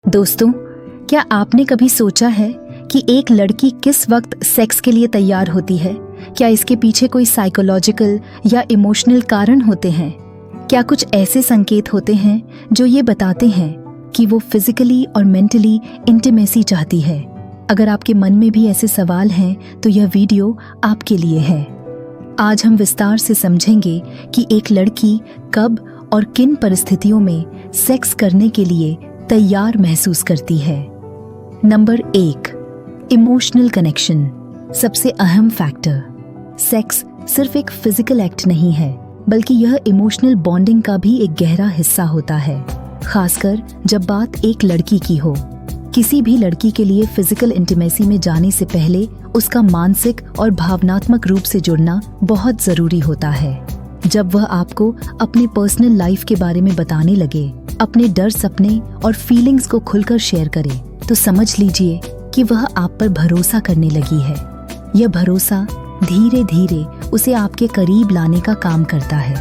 दोस्तों, क्या आपने कभी सोचा है कि एक लड़की किस वक्त सेक्स के लिए तैयार होती है? क्या इसके पीछे कोई साइकोलॉजिकल या इमोशनल कारण होते हैं? क्या कुछ ऐसे संकेत होते हैं जो ये बताते हैं कि वो फिजिकली और मेंटली इंटीमेसी चाहती है? अगर आपके मन में भी ऐसे सवाल हैं तो यह वीडियो आपके लिए है। आज हम विस्तार से समझेंगे कि एक लड़की कब और किन परिस्थितियों में सेक्स करने के लिए तैयार महसूस करती है। Number 1, emotional connection. सबसे अहम फैक्टर, सेक्स सिर्फ एक फिजिकल एक्ट नहीं है, बल्कि यह इमोशनल बॉन्डिंग का भी एक गहरा हिस्सा होता है, खासकर जब बात एक लड़की की हो। किसी भी लड़की के लिए फिजिकल इंटीमेसी में जाने से पहले उसका मानसिक और भावनात्मक रूप से जुड़ना बहुत जरूरी होता है। जब वह आपको अपने पर्सनल लाइफ के बारे में बताने लगे, अपने डर, सपने और फीलिंग्स को खुलकर शेयर करे, तो समझ लीजिए कि वह आप पर भरोसा करने लगी है। यह भरोसा धीरे धीरे उसे आपके करीब लाने का काम करता है।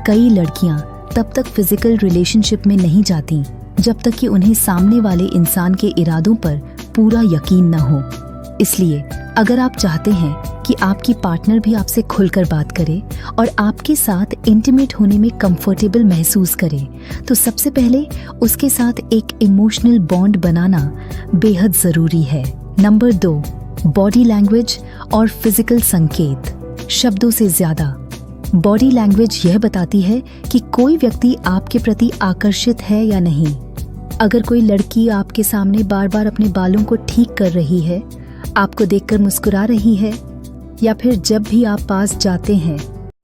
कई लड़कियां तब तक फिजिकल रिलेशनशिप में नहीं जाती जब तक कि उन्हें सामने वाले इंसान के इरादों पर पूरा यकीन न हो। इसलिए अगर आप चाहते हैं कि आपकी पार्टनर भी आपसे खुलकर बात करे और आपके साथ इंटीमेट होने में कंफर्टेबल महसूस करे, तो सबसे पहले उसके साथ एक इमोशनल बॉन्ड बनाना बेहद जरूरी है। नंबर 2, बॉडी लैंग्वेज और फिजिकल संकेत। शब्दों से ज्यादा बॉडी लैंग्वेज यह बताती है कि कोई व्यक्ति आपके प्रति आकर्षित है या नहीं। अगर कोई लड़की आपके सामने बार बार अपने बालों को ठीक कर रही है, आपको देखकर मुस्कुरा रही है, या फिर जब भी आप पास जाते हैं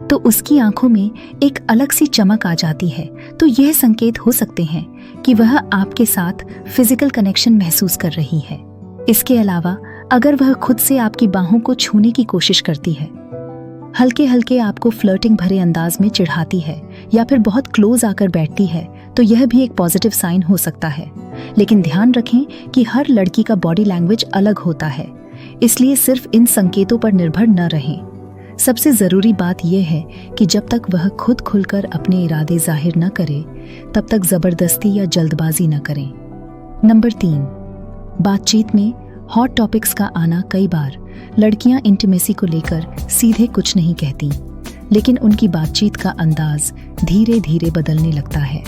तो उसकी आंखों में एक अलग सी चमक आ जाती है, तो यह संकेत हो सकते हैं कि वह आपके साथ फिजिकल कनेक्शन महसूस कर रही है। इसके अलावा अगर वह खुद से आपकी बाहों को छूने की कोशिश करती है, हल्के हल्के आपको फ्लर्टिंग भरे अंदाज में चिढ़ाती है, या फिर बहुत क्लोज आकर बैठती है, तो यह भी एक पॉजिटिव साइन हो सकता है। लेकिन ध्यान रखें कि हर लड़की का बॉडी लैंग्वेज अलग होता है, इसलिए सिर्फ इन संकेतों पर निर्भर न रहें। सबसे जरूरी बात यह है कि जब तक वह खुद खुलकर अपने इरादे जाहिर न करे, तब तक जबरदस्ती या जल्दबाजी न करें। नंबर 3, बातचीत में हॉट टॉपिक्स का आना। कई बार लड़कियां इंटीमेसी को लेकर सीधे कुछ नहीं कहती, लेकिन उनकी बातचीत का अंदाज धीरे धीरे बदलने लगता है।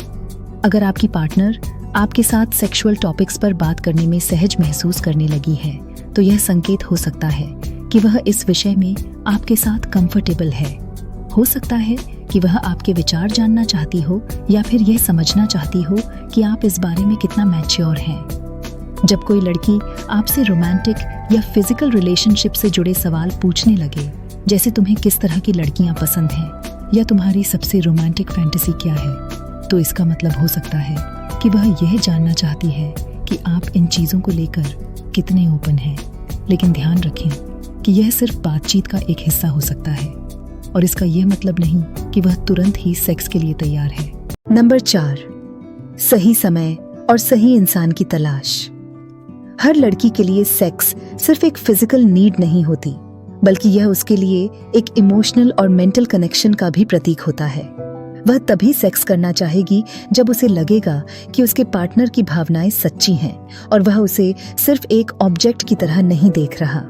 अगर आपकी पार्टनर आपके साथ सेक्सुअल टॉपिक्स पर बात करने में सहज महसूस करने लगी है, तो यह संकेत हो सकता है कि वह इस विषय में आपके साथ कंफर्टेबल है। हो सकता है कि वह आपके विचार जानना चाहती हो, या फिर यह समझना चाहती हो कि आप इस बारे में कितना मैच्योर हैं। जब कोई लड़की आपसे रोमांटिक या फिजिकल रिलेशनशिप से जुड़े सवाल पूछने लगे, जैसे तुम्हें किस तरह की लड़कियां पसंद हैं, या तुम्हारी सबसे रोमांटिक फैंटेसी क्या है, तो इसका मतलब हो सकता है कि वह यह जानना चाहती है कि आप इन चीज़ों को लेकर कितने ओपन हैं। लेकिन ध्यान रखें कि यह सिर्फ बातचीत का एक हिस्सा हो सकता है, और इसका यह मतलब नहीं कि वह तुरंत ही सेक्स के लिए तैयार है। नंबर 4, सही समय और सही इंसान की तलाश। हर लड़की के लिए सेक्स सिर्फ एक फिजिकल नीड नहीं होती, बल्कि यह उसके लिए एक इमोशनल और मेंटल कनेक्शन का भी प्रतीक होता है। वह तभी सेक्स करना चाहेगी जब उसे लगेगा कि उसके पार्टनर की भावनाएं सच्ची हैं और वह उसे सिर्फ एक ऑब्जेक्ट की तरह नहीं देख रहा।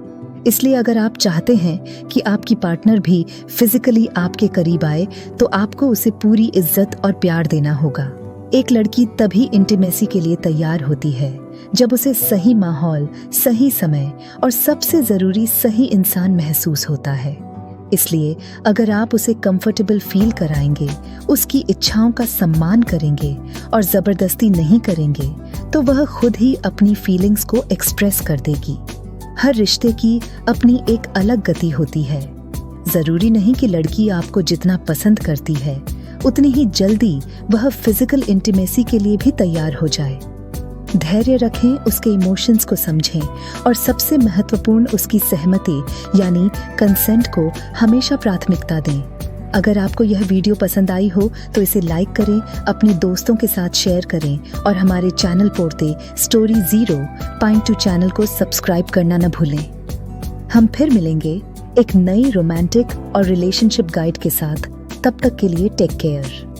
इसलिए अगर आप चाहते हैं कि आपकी पार्टनर भी फिजिकली आपके करीब आए, तो आपको उसे पूरी इज्जत और प्यार देना होगा। एक लड़की तभी इंटीमेसी के लिए तैयार होती है जब उसे सही माहौल, सही समय और सबसे जरूरी सही इंसान महसूस होता है। इसलिए अगर आप उसे कंफर्टेबल फील कराएंगे, उसकी इच्छाओं का सम्मान करेंगे और जबरदस्ती नहीं करेंगे, तो वह खुद ही अपनी फीलिंग्स को एक्सप्रेस कर देगी। हर रिश्ते की अपनी एक अलग गति होती है। जरूरी नहीं कि लड़की आपको जितना पसंद करती है, उतनी ही जल्दी वह फिजिकल इंटीमेसी के लिए भी तैयार हो जाए। धैर्य रखें, उसके इमोशंस को समझें, और सबसे महत्वपूर्ण उसकी सहमति यानी कंसेंट को हमेशा प्राथमिकता दें। अगर आपको यह वीडियो पसंद आई हो तो इसे लाइक करें, अपने दोस्तों के साथ शेयर करें, और हमारे चैनल पोर्ते स्टोरी 0.2 चैनल को सब्सक्राइब करना न भूलें। हम फिर मिलेंगे एक नई रोमांटिक और रिलेशनशिप गाइड के साथ। तब तक के लिए टेक केयर।